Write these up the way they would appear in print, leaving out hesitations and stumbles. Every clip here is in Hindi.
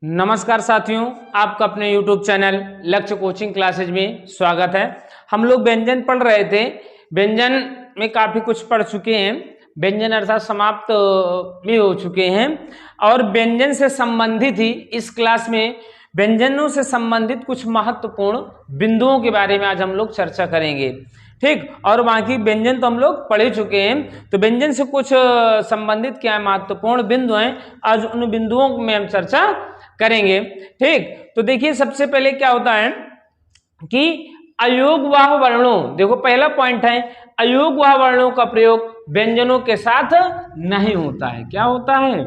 नमस्कार साथियों, आपका अपने YouTube चैनल लक्ष्य कोचिंग क्लासेज में स्वागत है। हम लोग व्यंजन पढ़ रहे थे। व्यंजन में काफ़ी कुछ पढ़ चुके हैं। व्यंजन अर्थात समाप्त भी हो चुके हैं और व्यंजन से संबंधित ही इस क्लास में व्यंजनों से संबंधित कुछ महत्वपूर्ण बिंदुओं के बारे में आज हम लोग चर्चा करेंगे। ठीक, और बाकी व्यंजन तो हम लोग पढ़ ही चुके हैं, तो व्यंजन से कुछ संबंधित क्या महत्वपूर्ण बिंदु हैं, आज उन बिंदुओं में हम चर्चा करेंगे। ठीक, तो देखिए सबसे पहले क्या होता है कि अयोगवाह वर्णों, देखो पहला पॉइंट है अयोगवाह वर्णों का प्रयोग व्यंजनों के साथ नहीं होता है। क्या होता है?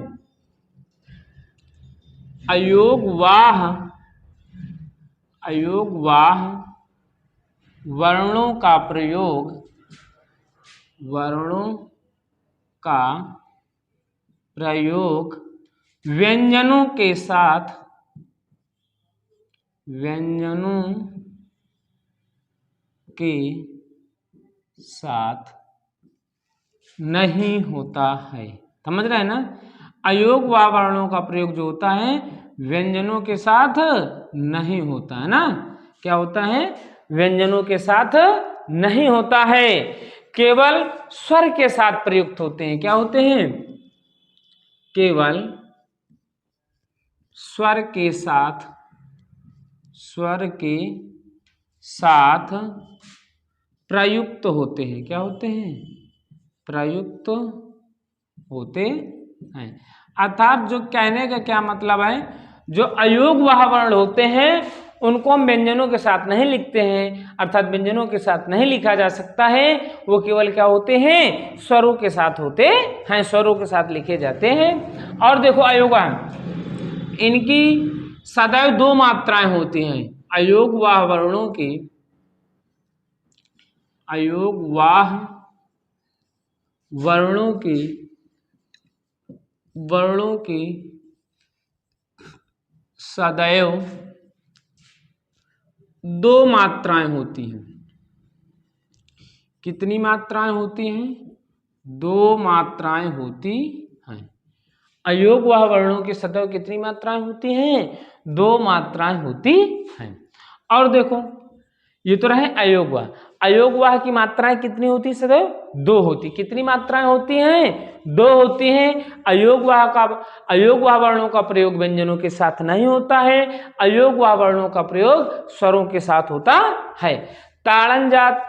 अयोगवाह वर्णों का प्रयोग व्यंजनों के साथ नहीं होता है। समझ रहे हैं ना? अयोगवाह वर्णों का प्रयोग जो होता है व्यंजनों के साथ नहीं होता है ना। क्या होता है? व्यंजनों के साथ नहीं होता है, केवल स्वर के साथ प्रयुक्त होते हैं। क्या होते हैं? केवल स्वर के साथ प्रयुक्त होते हैं। क्या होते हैं? प्रयुक्त होते हैं। अर्थात जो कहने का क्या मतलब है, जो अयोगवाह वर्ण होते हैं उनको हम व्यंजनों के साथ नहीं लिखते हैं, अर्थात व्यंजनों के साथ नहीं लिखा जा सकता है। वो केवल क्या होते हैं? स्वरों के साथ होते हैं, स्वरों के साथ लिखे जाते हैं। और देखो अयोगवाह, इनकी सदैव दो मात्राएं होती हैं। अयोगवाह वर्णों की सदैव दो मात्राएं होती हैं। कितनी मात्राएं होती हैं? दो मात्राएं होती हैं। अयोगवाह वर्णों की सदैव कितनी मात्राएं होती हैं? दो मात्राएं होती हैं। और देखो ये तो रहे अयोगवाह। अयोगवाह की मात्राएं कितनी होती? सदैव दो होती। कितनी मात्राएं होती हैं? दो होती हैं। अयोगवाह वर्णों का प्रयोग व्यंजनों के साथ नहीं होता है, अयोगवाह वर्णों का प्रयोग स्वरों के साथ होता है। ताड़नजात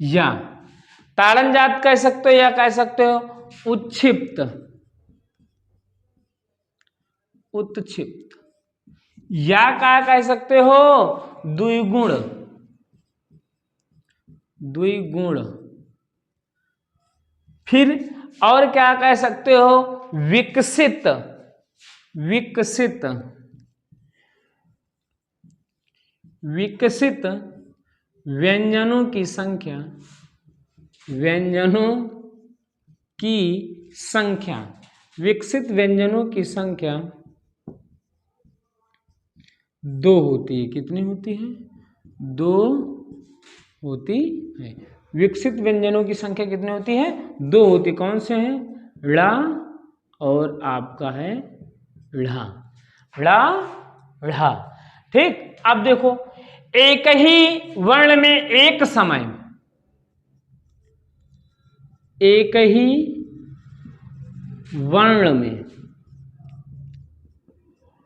या ताड़नजात कह सकते हो या कह सकते हो उत्क्षिप्त, या क्या कह सकते हो? द्विगुण। फिर और क्या कह सकते हो? विकसित। व्यंजनों की संख्या, विकसित व्यंजनों की संख्या दो होती है। कितनी होती है? दो होती है। विकसित व्यंजनों की संख्या कितनी होती है? दो होती। कौन से हैं? ळ और आपका है ढ़। ठीक, अब देखो एक ही वर्ण में एक समय एक ही वर्ण में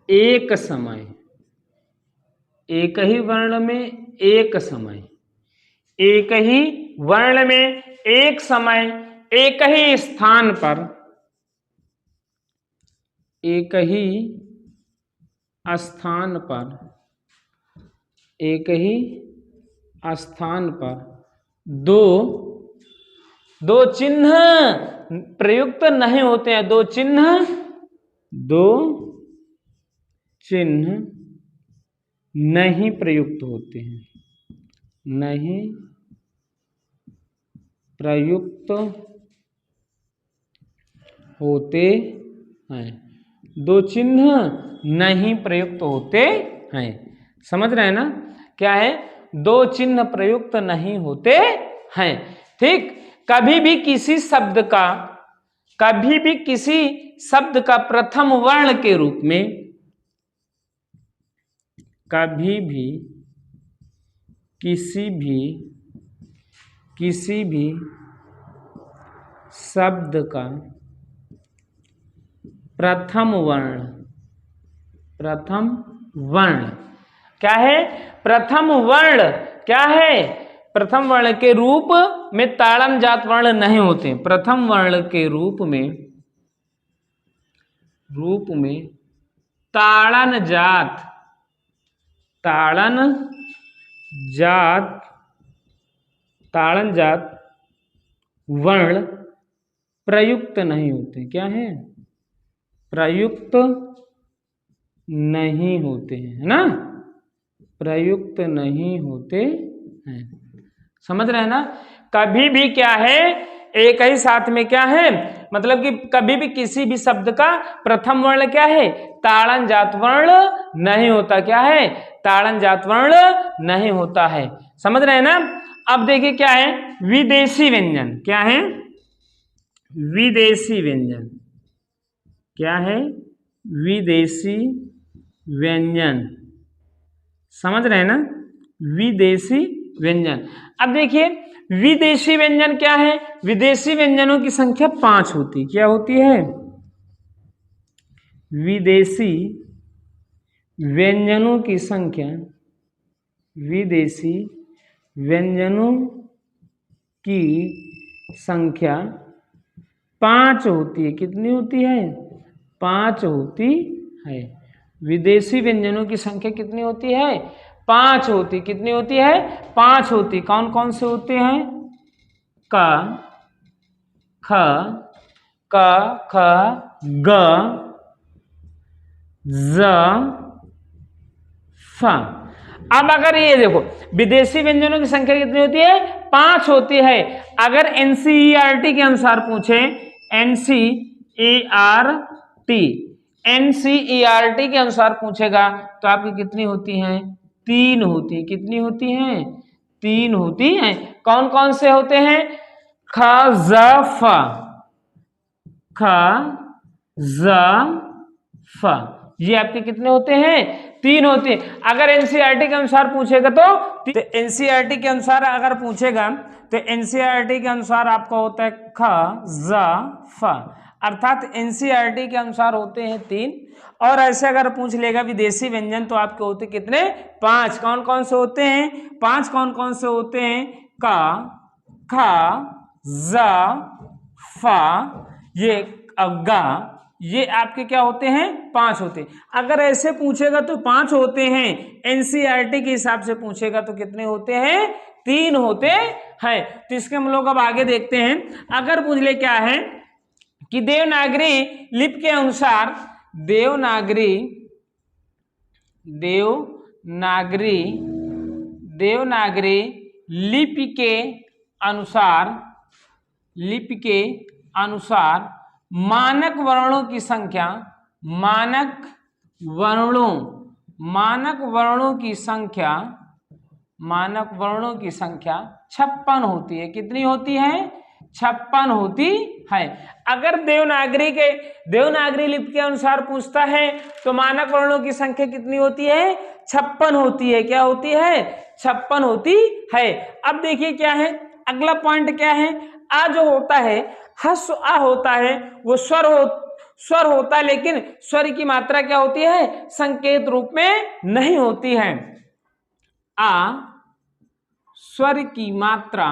एक समय एक ही वर्ण में एक समय एक ही वर्ण में एक समय एक ही स्थान पर एक ही स्थान पर दो चिन्ह प्रयुक्त नहीं होते हैं। दो चिन्ह नहीं प्रयुक्त होते हैं। नहीं प्रयुक्त होते हैं। दो चिन्ह नहीं प्रयुक्त होते हैं। समझ रहे हैं ना? क्या है? दो चिन्ह प्रयुक्त नहीं होते हैं। ठीक, कभी भी किसी शब्द का प्रथम वर्ण के रूप में, कभी भी किसी भी शब्द का प्रथम वर्ण क्या है? प्रथम वर्ण क्या है? प्रथम वर्ण के रूप में ताड़न जात वर्ण नहीं होते। प्रथम वर्ण के रूप में ताड़न जात वर्ण प्रयुक्त नहीं होते। क्या है? प्रयुक्त नहीं होते हैं, है ना? प्रयुक्त नहीं होते हैं। समझ रहे हैं ना? कभी भी क्या है, एक ही साथ में क्या है, मतलब कि कभी भी किसी भी शब्द का प्रथम वर्ण क्या है? ताड़न जात वर्ण नहीं होता। क्या है? ताड़न जात वर्ण नहीं होता है। समझ रहे हैं ना? अब देखिए क्या है, विदेशी व्यंजन। क्या है? विदेशी व्यंजन। क्या है? विदेशी व्यंजन। समझ रहे हैं ना? विदेशी व्यंजन। अब देखिए विदेशी व्यंजन क्या है? विदेशी व्यंजनों की संख्या 5 होती। क्या होती है? विदेशी व्यंजनों की संख्या, विदेशी व्यंजनों की संख्या 5 होती है। कितनी होती है? 5 होती है। विदेशी व्यंजनों की संख्या कितनी होती है? 5 होती। कितनी होती है? 5 होती। कौन कौन से होते हैं? क, ख, क, ख, ग, ज, फ। अब अगर ये देखो विदेशी व्यंजनों की संख्या कितनी होती है? 5 होती है। अगर एनसीईआरटी के अनुसार पूछे, एनसीईआरटी के अनुसार पूछेगा तो आपकी कितनी होती हैं? 3 होती है। कितनी होती हैं? 3 होती हैं। कौन कौन से होते हैं? ख, ज, फ, ख, ज, फ। ये आपके कितने होते हैं? 3 होते हैं। अगर एनसीईआरटी के अनुसार पूछेगा तो एनसीईआरटी के अनुसार अगर पूछेगा तो एनसीईआरटी के अनुसार आपका होता है ख, ज, फ। अर्थात एनसीईआरटी के अनुसार होते हैं 3। और ऐसे अगर पूछ लेगा विदेशी व्यंजन तो आपके होते कितने? 5। कौन कौन से होते हैं? 5 कौन कौन से होते हैं? क, ख, ज, फ, ये ग, ये आपके क्या होते हैं? 5 होते हैं। अगर ऐसे पूछेगा तो 5 होते हैं। एनसीईआरटी के हिसाब से पूछेगा तो कितने होते हैं? 3 होते हैं। तो इसके हम लोग अब आगे देखते हैं। अगर पूछ ले क्या है कि देवनागरी लिपि के अनुसार, देवनागरी लिपि के अनुसार मानक वर्णों की संख्या, मानक वर्णों की संख्या 56 होती है। कितनी होती है? 56 होती है। अगर देवनागरी लिपि के अनुसार पूछता है तो मानक वर्णों की संख्या कितनी होती है? 56 होती है। क्या होती है? 56 होती है। अब देखिए क्या है, अगला पॉइंट क्या है? आ जो होता है, ह्रस्व आ होता है, वो स्वर होता है, लेकिन स्वर की मात्रा क्या होती है? संकेत रूप में नहीं होती है। आ स्वर की मात्रा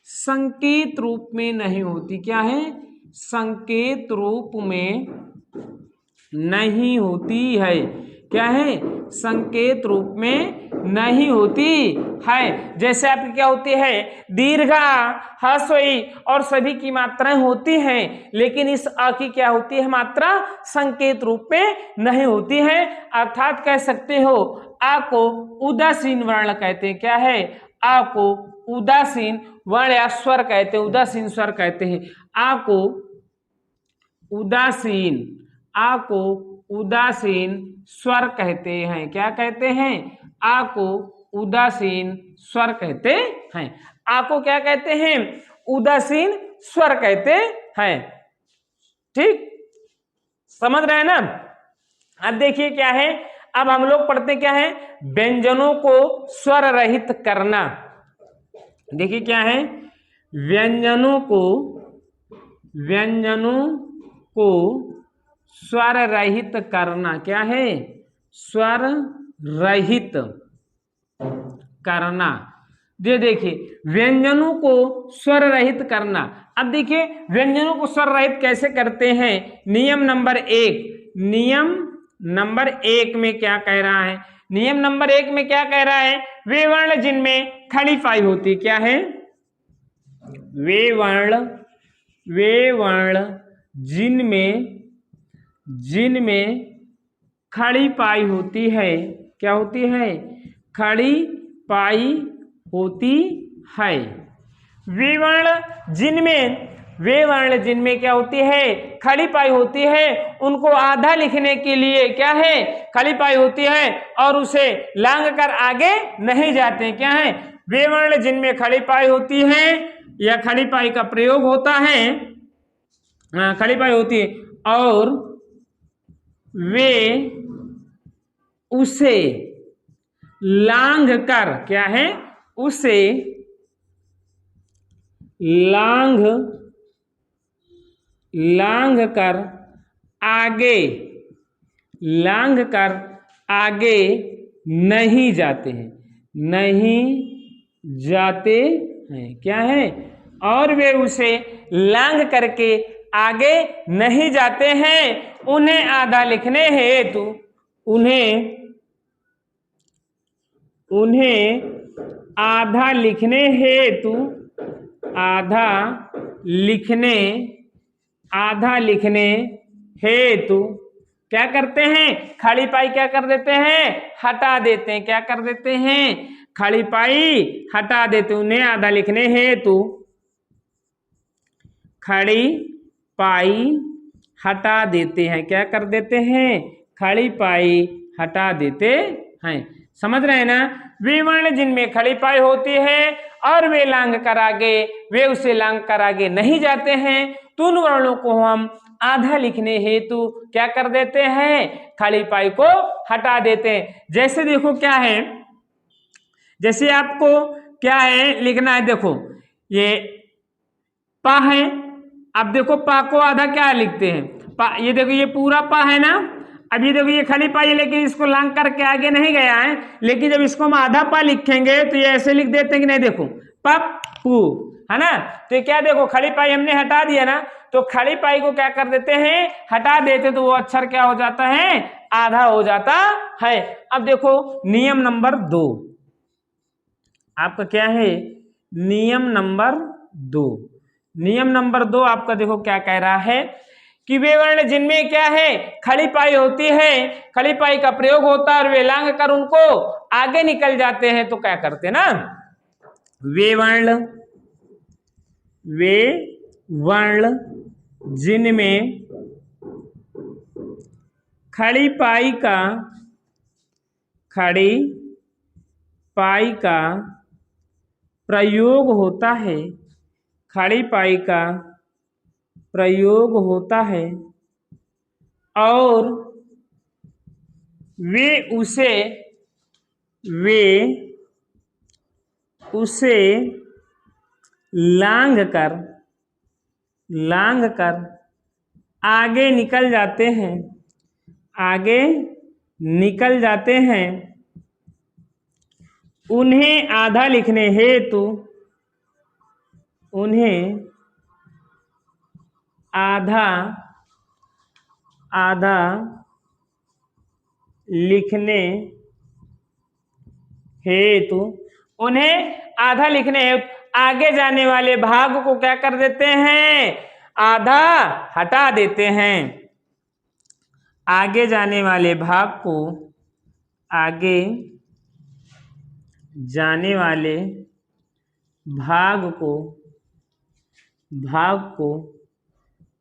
संकेत रूप में नहीं होती। क्या है? संकेत रूप में नहीं होती है। क्या है? संकेत रूप में नहीं होती है। जैसे आपकी क्या होती है? दीर्घा, ह्रस्व ई और सभी की मात्राएं होती हैं, लेकिन इस अ की क्या होती है? मात्रा संकेत रूप में नहीं होती है। अर्थात कह सकते हो आ को उदासीन वर्ण कहते हैं। क्या है? आ को उदासीन वर्ण या स्वर कहते हैं, उदासीन स्वर कहते हैं। आ को उदासीन स्वर कहते हैं। क्या कहते हैं? आ को उदासीन स्वर कहते हैं। आ को क्या कहते हैं? उदासीन स्वर कहते हैं। ठीक, समझ रहे हैं ना? अब देखिए क्या है, अब हम लोग पढ़ते क्या है, व्यंजनों को स्वर रहित करना। देखिए क्या है, व्यंजनों को स्वर रहित करना। क्या है? स्वर रहित करना। ये देखिए, व्यंजनों को स्वर रहित करना। अब देखिए व्यंजनों को स्वर रहित कैसे करते हैं। नियम नंबर 1, नियम नंबर 1 में क्या कह रहा है? नियम नंबर 1 में क्या कह रहा है? वे वर्ण जिनमें खड़ी पाई होती, क्या है? वे वर्ण जिनमें खड़ी पाई होती है। क्या होती है? खड़ी पाई होती है। वे वर्ण जिनमें क्या होती है? खड़ी पाई होती है, उनको आधा लिखने के लिए क्या है? खड़ी पाई होती है और उसे लांघ कर आगे नहीं जाते। क्या है? वे वर्ण जिनमें खड़ी पाई होती है या खड़ी पाई का प्रयोग होता है, खड़ी पाई होती है और वे उसे लांघ कर, क्या है? उसे लांघ कर आगे नहीं जाते हैं। क्या है? और वे उसे लांघ करके आगे नहीं जाते हैं। उन्हें आधा लिखने हेतु आधा लिखने हेतु क्या करते हैं? खड़ी पाई क्या कर देते हैं? हटा देते हैं। क्या कर देते हैं? खड़ी पाई हटा देते। उन्हें आधा लिखने हेतु खड़ी पाई हटा देते हैं। क्या कर देते हैं? खड़ी पाई हटा देते हैं। समझ रहे हैं ना? वे वर्ण जिनमें खड़ी पाई होती है और वे उसे लांघ कर आगे नहीं जाते हैं, तो उन वर्णों को हम आधा लिखने हेतु क्या कर देते हैं? खड़ी पाई को हटा देते हैं। जैसे देखो क्या है, जैसे आपको क्या है लिखना है, देखो ये पा है। अब देखो पा को आधा क्या लिखते हैं? पा, ये देखो ये पूरा पा है ना। अब ये देखो ये खड़ी पा है, लेकिन इसको लांघ करके आगे नहीं गया है, लेकिन जब इसको हम आधा पा लिखेंगे तो ये ऐसे लिख देते हैं कि नहीं, देखो पप्पू, है ना। तो क्या देखो खड़ी पाई हमने हटा दिया ना, तो खड़ी पाई को क्या कर देते हैं? हटा देते, तो वो अक्षर क्या हो जाता है? आधा हो जाता है। अब देखो नियम नंबर 2 आपका क्या है? नियम नंबर 2 आपका देखो क्या कह रहा है कि वे वर्ण जिनमें क्या है? खड़ी पाई होती है, खड़ी पाई का प्रयोग होता है और वे लांघ कर उनको आगे निकल जाते हैं, तो क्या करते ना? वे वर्ण जिनमें खड़ी पाई का प्रयोग होता है, खड़ी पाई का प्रयोग होता है और वे उसे लांघ कर आगे निकल जाते हैं, उन्हें आधा लिखने हेतु आधा लिखने हेतु आगे जाने वाले भाग को क्या कर देते हैं? आधा हटा देते हैं। आगे जाने वाले भाग को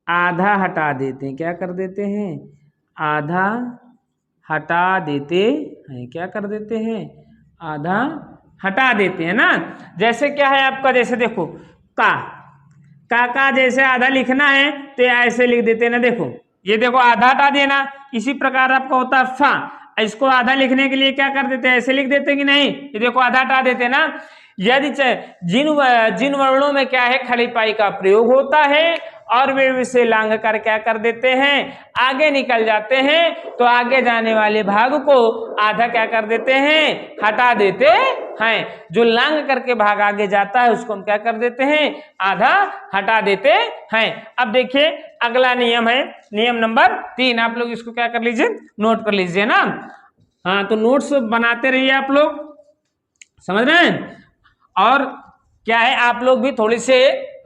आधा हटा देते हैं। क्या कर देते हैं? आधा हटा देते हैं। क्या कर देते हैं? आधा हटा देते हैं ना। जैसे क्या है आपका, जैसे देखो का जैसे आधा लिखना है तो ऐसे लिख देते हैं ना, देखो ये देखो आधा हटा देना। इसी प्रकार आपका होता है फा, इसको आधा लिखने के लिए क्या कर देते हैं, ऐसे लिख देते हैं कि नहीं, ये देखो आधा हटा देते हैं ना। यदि जिन वर्णों में क्या है खड़ी पाई का प्रयोग होता है और वे विषय लांघ कर क्या कर देते हैं, आगे निकल जाते हैं, तो आगे जाने वाले भाग को आधा क्या कर देते हैं, हटा देते हैं। जो लांघ करके भाग आगे जाता है उसको हम क्या कर देते हैं, आधा हटा देते हैं। अब देखिए अगला नियम है नियम नंबर 3। आप लोग इसको क्या कर लीजिए, नोट कर लीजिए ना। हाँ, तो नोट्स बनाते रहिए आप लोग, समझ रहे हैं। और क्या है, आप लोग भी थोड़ी से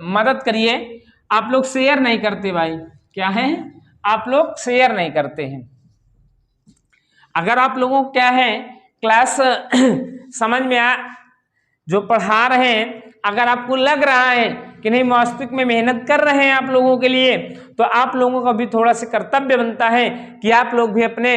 मदद करिए। आप लोग शेयर नहीं करते भाई, क्या है, आप लोग शेयर नहीं करते हैं। अगर आप लोगों को क्या है क्लास समझ में जो पढ़ा रहे हैं, अगर आपको लग रहा है कि नहीं वास्तविक में मेहनत कर रहे हैं आप लोगों के लिए, तो आप लोगों का भी थोड़ा सा कर्तव्य बनता है कि आप लोग भी अपने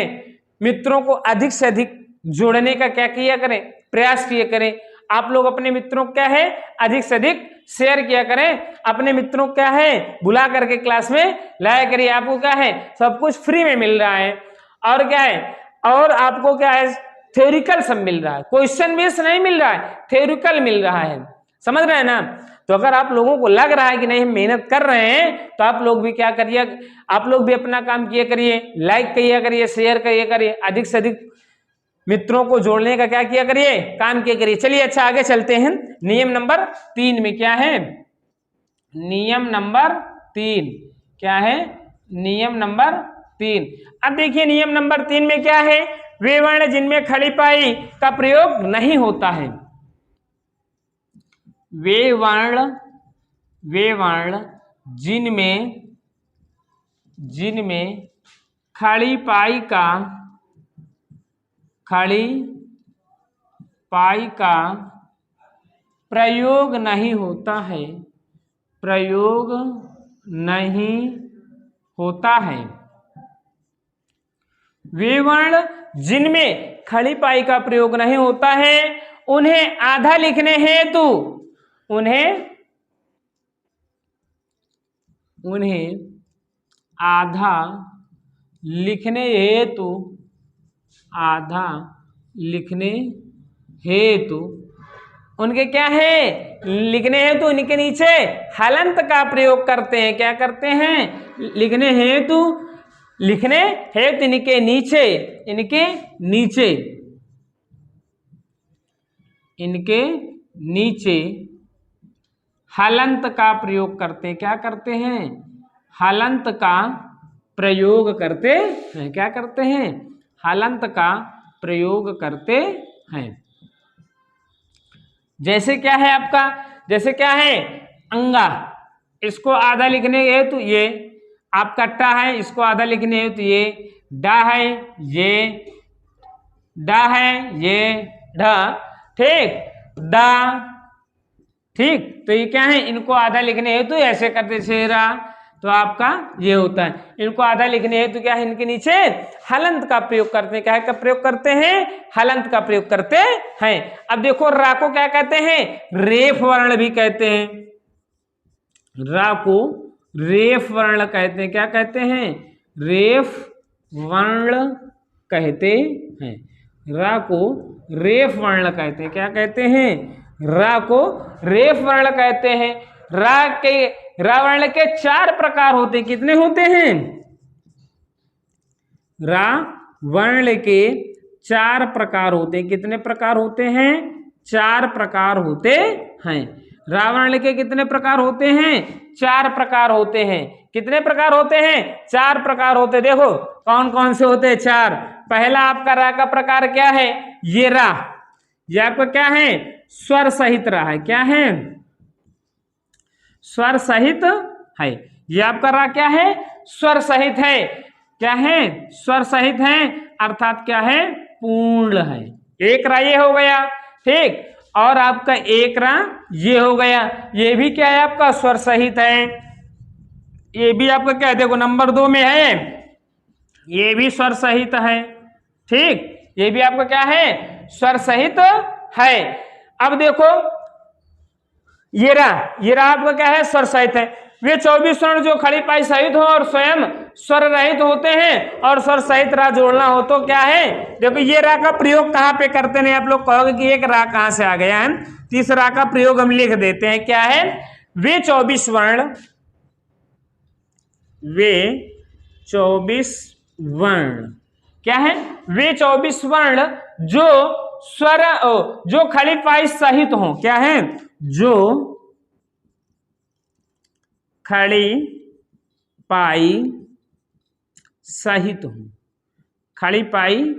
मित्रों को अधिक से अधिक जोड़ने का क्या किया करें, प्रयास किया करें। आप लोग अपने मित्रों को क्या है अधिक से अधिक शेयर किया करें, अपने मित्रों को क्या है बुला करके क्लास में लाया करिए। आपको क्या है सब कुछ फ्री में मिल रहा है, और क्या है, और आपको क्या है थ्योरिकल सब मिल रहा है, क्वेश्चन बेस नहीं मिल रहा है, थ्योरिकल मिल रहा है, समझ रहे हैं ना। तो अगर आप लोगों को लग रहा है कि नहीं हम मेहनत कर रहे हैं, तो आप लोग भी क्या करिए, आप लोग भी अपना काम किया करिए, लाइक किया करिए, शेयर किया करिए, अधिक से अधिक मित्रों को जोड़ने का क्या किया करिए, काम किया करिए। चलिए अच्छा आगे चलते हैं। नियम नंबर 3 में क्या है, नियम नंबर 3 क्या है, नियम नंबर 3। अब देखिए नियम नंबर 3 में क्या है, वे वर्ण जिनमें खड़ी पाई का प्रयोग नहीं होता है। वे वर्ण जिनमें खड़ी पाई का प्रयोग नहीं होता है, प्रयोग नहीं होता है। वे वर्ण जिनमें खड़ी पाई का प्रयोग नहीं होता है, उन्हें आधा लिखने हेतु उन्हें आधा लिखने हेतु उनके क्या है लिखने हेतु इनके नीचे हलंत का प्रयोग करते हैं। क्या करते हैं, लिखने हेतु इनके नीचे हलंत का प्रयोग करते हैं। क्या करते हैं, हलंत का प्रयोग करते हैं। क्या करते हैं, हलंत का प्रयोग करते हैं। जैसे क्या है आपका, जैसे क्या है अंगा, इसको आधा लिखने हेतु ये आपका टा है, इसको आधा लिखने हेतु ये डा है, ये डा है, ये ढा, ठीक डा, ठीक। तो ये क्या है, इनको आधा लिखने हेतु ऐसे करते शेरा, तो आपका ये होता है। इनको आधा लिखने हेतु क्या है, इनके नीचे हलंत का प्रयोग करते हैं। क्या है का प्रयोग करते हैं, हलंत का प्रयोग करते हैं। अब देखो रा को क्या कहते हैं, रेफ वर्ण भी कहते हैं। रा को रेफ वर्ण कहते हैं। क्या कहते हैं, रेफ वर्ण कहते हैं। रा को रेफ वर्ण कहते हैं। क्या कहते हैं, रा को रेफ वर्ण कहते हैं। रा वर्ण के 4 प्रकार होते हैं। कितने होते हैं, रा वर्ण के 4 प्रकार होते हैं। कितने प्रकार होते हैं, 4 प्रकार होते हैं। रा वर्ण के कितने प्रकार होते हैं, 4 प्रकार होते हैं। कितने प्रकार होते हैं, 4 प्रकार होते हैं। देखो कौन कौन से होते हैं, 4। पहला आपका रा का प्रकार क्या है, ये रा, ये आपका क्या है स्वर सहित रा है। क्या है, स्वर सहित है। ये आपका रा क्या है, स्वर सहित है। क्या है, स्वर सहित है, अर्थात क्या है पूर्ण है। एक रा ये हो गया, ठीक। और आपका एक रा ये हो गया, ये भी क्या है आपका स्वर सहित है। ये भी आपका क्या है, देखो नंबर 2 में है, ये भी स्वर सहित है, ठीक। ये भी आपका क्या है स्वर सहित है। अब देखो ये रहा आपका क्या है, स्वर सहित है। वे 24 स्वर्ण जो खड़ी पाई सहित हो और स्वयं स्वर रहित होते हैं और स्वर सहित रा जोड़ना हो तो क्या है, देखो ये रा का प्रयोग कहाँ पे करते हैं, आप लोग कहोगे कि एक रा कहाँ से आ गया है, तीसरा का प्रयोग हम लिख देते हैं। क्या है, वे 24 वर्ण, वे 24 वर्ण क्या है, वे 24 वर्ण जो स्वर जो खड़ी पाई सहित हो, क्या है, जो खड़ी पाई सहित हूं, खड़ी पाई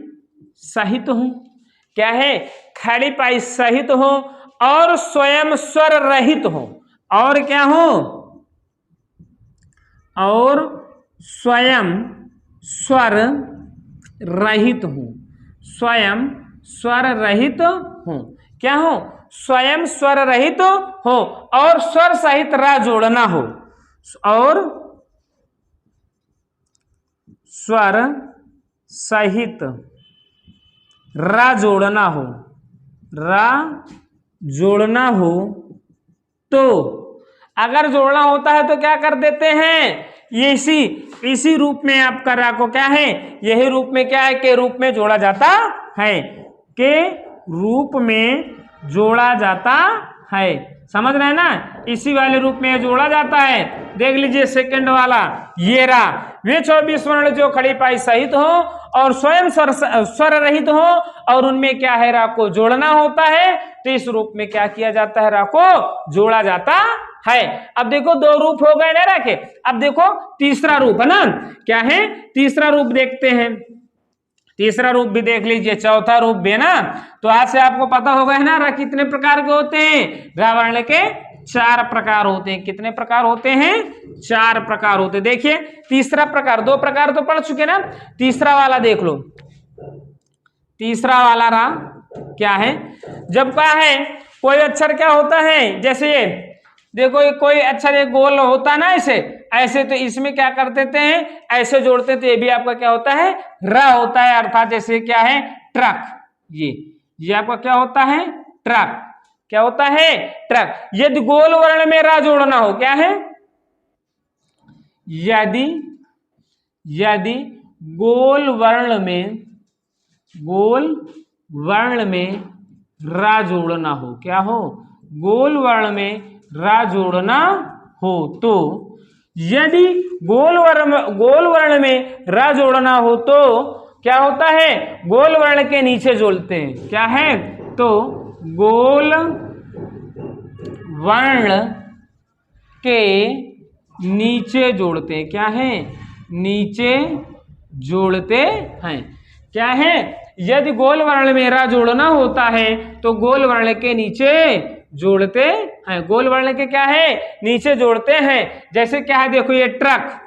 सहित हूं, क्या है, खड़ी पाई सहित हो और स्वयं स्वर रहित हो, और क्या हो, और स्वयं स्वर रहित हूं, स्वयं स्वर रहित हूं, क्या हो, स्वयं स्वर रहित हो और स्वर सहित रा जोड़ना हो, और स्वर सहित रा जोड़ना हो, रा जोड़ना हो तो अगर जोड़ना होता है तो क्या कर देते हैं, ये इसी रूप में आपका रा को क्या है, यही रूप में क्या है, के रूप में जोड़ा जाता है, के रूप में जोड़ा जाता है, समझ रहे हैं ना, इसी वाले रूप में जोड़ा जाता है। देख लीजिए सेकंड वाला, ये रा वे 24 वर्ण जो खड़ी पाई सहित हो और स्वयं स्वर रहित हो और उनमें क्या है, रा को जोड़ना होता है, तो इस रूप में क्या किया जाता है, रा को जोड़ा जाता है। अब देखो दो रूप हो गए ना रा के, अब देखो तीसरा रूप है ना, क्या है, तीसरा रूप देखते हैं, तीसरा रूप भी देख लीजिए, चौथा रूप भी है ना, तो आज से आपको पता होगा है ना, रा कितने प्रकार के होते हैं, रा वर्ण के 4 प्रकार होते हैं। कितने प्रकार होते हैं, 4 प्रकार होते हैं। देखिए तीसरा प्रकार, 2 प्रकार तो पढ़ चुके ना, तीसरा वाला देख लो, तीसरा वाला रा क्या है, जब क्या है कोई अक्षर क्या होता है, जैसे ये देखो ये कोई अक्षर एक गोल होता है ना, ऐसे तो इसमें क्या कर देते हैं, ऐसे जोड़ते हैं, तो ये भी आपका क्या होता है, र होता है, अर्थात जैसे क्या है, ट्रक, ये आपका क्या होता है, ट्रक, क्या होता है, ट्रक। यदि गोल वर्ण में रा जोड़ना हो, क्या है, यदि गोल वर्ण में रा जोड़ना हो, क्या हो, गोल वर्ण में रा जोड़ना हो तो, यदि गोल वर्ण में रा जोड़ना हो तो क्या होता है, गोल वर्ण के नीचे जोड़ते हैं, क्या है, तो गोल वर्ण के नीचे जोड़ते हैं, क्या है, नीचे जोड़ते हैं, क्या है, यदि गोल वर्ण में रा जोड़ना होता है तो गोल वर्ण के नीचे जोड़ते हैं, गोल वर्ण के क्या है, नीचे जोड़ते हैं। जैसे क्या है, देखो ये ट्रक,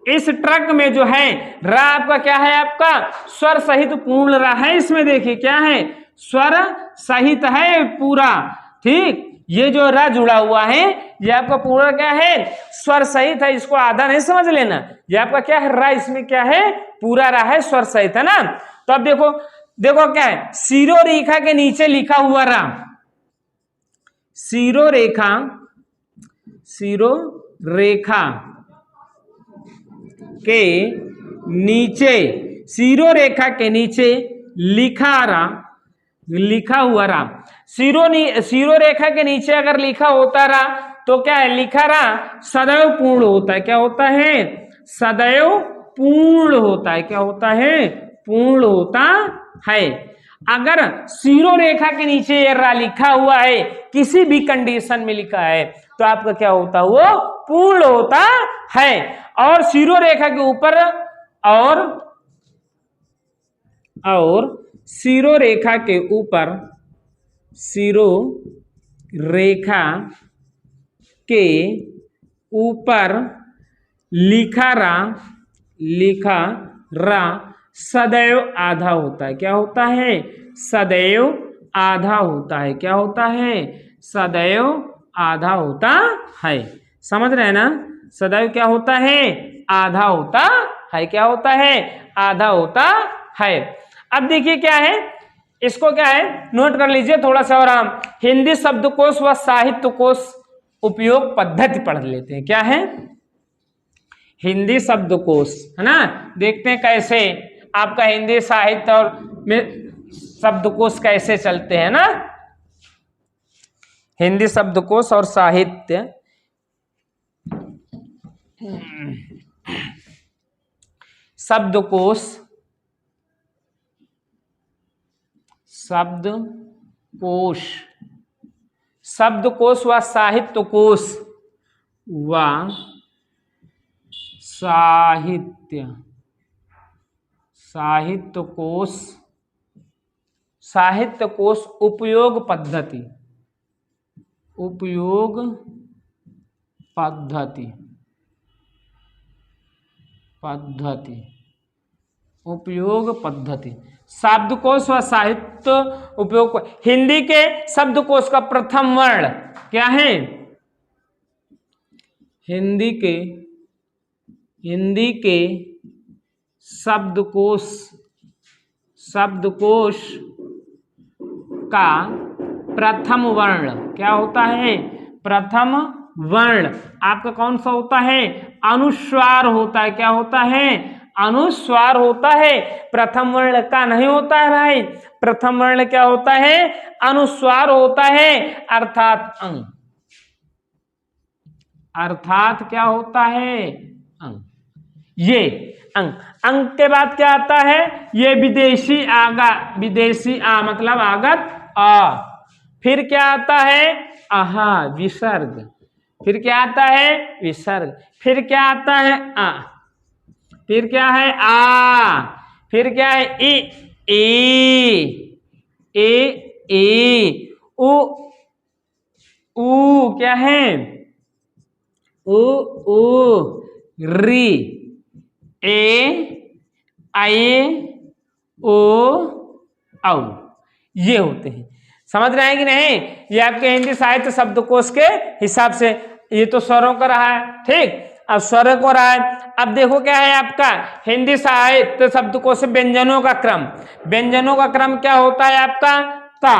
इस ट्रक में जो है रा आपका क्या है, आपका स्वर सहित पूर्ण रा है, इसमें देखिए क्या है, स्वर सहित है पूरा, ठीक, ये जो रा जुड़ा हुआ है ये आपका पूरा क्या है, स्वर सहित है, इसको आधा नहीं समझ लेना, ये आपका क्या है, रा इसमें क्या है, पूरा रा है, स्वर सहित है ना। तो अब देखो क्या है, सीरो रेखा के नीचे लिखा हुआ रा, सीरो रेखा के नीचे, सीरो रेखा के नीचे लिखा हुआ रा, सीरो रेखा के नीचे अगर लिखा होता रा तो क्या है, लिखा रा सदैव पूर्ण होता है, क्या होता है, सदैव पूर्ण होता है, क्या होता है, पूर्ण होता है। अगर सीरो रेखा के नीचे ये रा लिखा हुआ है, किसी भी कंडीशन में लिखा है, तो आपका क्या होता है, वो पूर्ण होता है। और सीरो रेखा के ऊपर और सीरो रेखा के ऊपर, सीरो रेखा के ऊपर लिखा रा सदैव आधा होता है, क्या होता है, सदैव आधा होता है, क्या होता है, सदैव आधा होता है, समझ रहे हैं ना, सदैव क्या होता है, आधा होता है, क्या होता है, आधा होता है। अब देखिए क्या है, इसको क्या है नोट कर लीजिए थोड़ा सा। और हम हिंदी शब्दकोश व साहित्य कोश उपयोग पद्धति पढ़ लेते हैं। क्या है, हिंदी शब्दकोश है ना, देखते हैं कैसे आपका हिंदी साहित्य और में शब्दकोश कैसे चलते हैं ना। हिंदी शब्दकोश और साहित्य, शब्दकोश, शब्दकोश, शब्दकोश व साहित्य कोश व साहित्य, साहित्य कोश, साहित्य कोश उपयोग पद्धति, उपयोग पद्धति, पद्धति, उपयोग पद्धति, शब्दकोश व साहित्य उपयोग। हिंदी के शब्दकोश का प्रथम वर्ण क्या है, हिंदी के शब्दकोश, शब्दकोश का प्रथम वर्ण क्या होता है, प्रथम वर्ण आपका कौन सा होता है, अनुस्वार होता है। क्या होता है, अनुस्वार होता है। प्रथम वर्ण का नहीं होता है भाई, प्रथम वर्ण क्या होता है, अनुस्वार होता है, अर्थात अंग, अर्थात क्या होता है, अंग। ये अंग, अंग के बाद क्या आता है, ये विदेशी आगा, विदेशी आ मतलब आगत आ, फिर क्या आता है, आहा विसर्ग, फिर क्या आता है, विसर्ग, फिर क्या आता है, आ, फिर क्या है, आ, फिर क्या है, ए, उ, क्या है, उ, री, ए, आए, ओ, औ, ये होते हैं। समझ रहे हैं कि नहीं, ये आपके हिंदी साहित्य शब्दकोश के हिसाब से, ये तो स्वरों का रहा है, ठीक। अब स्वरों को रहा है, अब देखो क्या है आपका हिंदी साहित्य शब्दकोश से व्यंजनों का क्रम, व्यंजनों का क्रम क्या होता है आपका, ता,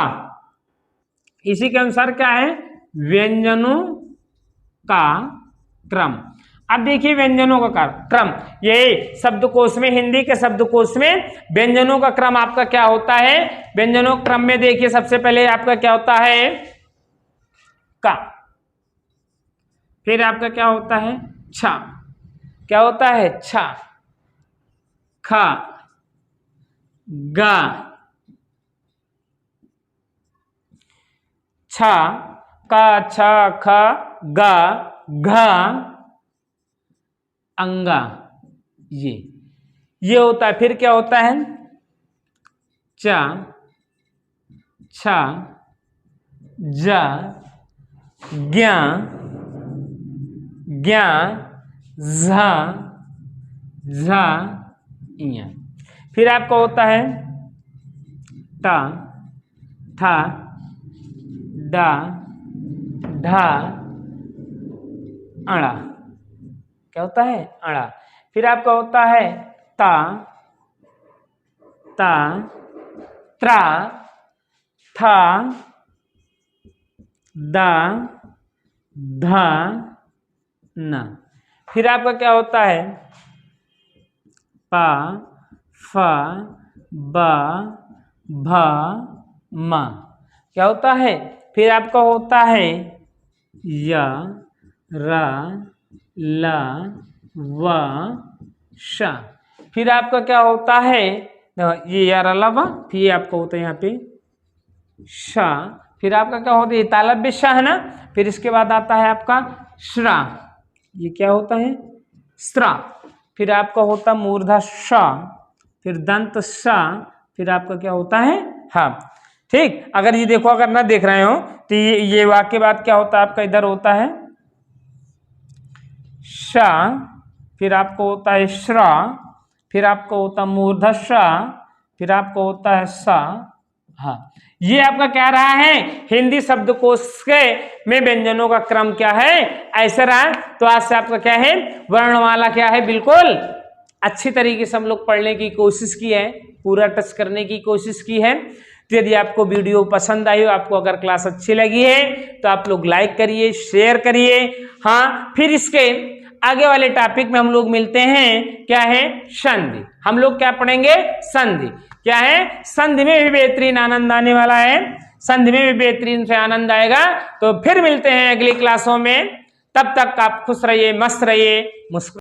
इसी के अनुसार क्या है, व्यंजनों का क्रम। अब देखिए व्यंजनों का क्रम, ये शब्दकोश में, हिंदी के शब्दकोश में व्यंजनों का क्रम आपका क्या होता है, व्यंजनों क्रम में देखिए सबसे पहले आपका क्या होता है, का, फिर आपका क्या होता है, छा, क्या होता है, छा, खा, गा, छा, का, छा, खा, गा, घा, अंगा, ये होता है। फिर क्या होता है, चा, छा, जा, ज्ञा, ज्ञा, झा, झा, इया। फिर आपका होता है टा, था, डा, ढा, अड़ा, क्या होता है, अड़ा। फिर आपका होता है ता, ता, त्रा, था, दा, धा, ना। फिर आपका क्या होता है पा, फा, बा, भा, मा, क्या होता है। फिर आपका होता है या, रा, ला, वा, शा। फिर आपका क्या होता है, ये यार अलावा, फिर आपका होता है यहाँ पे शा। फिर आपका क्या होता है, ये तालव्य शा है ना। फिर इसके बाद आता है आपका श्रा, ये क्या होता है, स्त्रा। फिर आपका होता मूर्धा शा, फिर दंत शा, फिर आपका क्या होता है हा। ठीक, अगर ये देखो, अगर ना देख रहे हो तो ये वाक्य बाद क्या होता है आपका, इधर होता है शा, फिर आपको होता है श्रा, फिर आपको होता है मूर्धशा, फिर आपको होता है सा, हा। ये आपका क्या रहा है, हिंदी शब्दकोश के में व्यंजनों का क्रम क्या है, ऐसा रहा। तो आज से आपका क्या है, वर्णमाला क्या है, बिल्कुल अच्छी तरीके से हम लोग पढ़ने की कोशिश की है। पूरा टच करने की कोशिश की है। तो यदि आपको वीडियो पसंद आई हो, आपको अगर क्लास अच्छी लगी है तो आप लोग लाइक करिए, शेयर करिए। हाँ, फिर इसके आगे वाले टॉपिक में हम लोग मिलते हैं। क्या है? संधि। हम लोग क्या पढ़ेंगे? संधि। क्या है? संधि में भी बेहतरीन आनंद आने वाला है, संधि में भी बेहतरीन से आनंद आएगा। तो फिर मिलते हैं अगली क्लासों में। तब तक आप खुश रहिए, मस्त रहिए, मुस्कुराइए।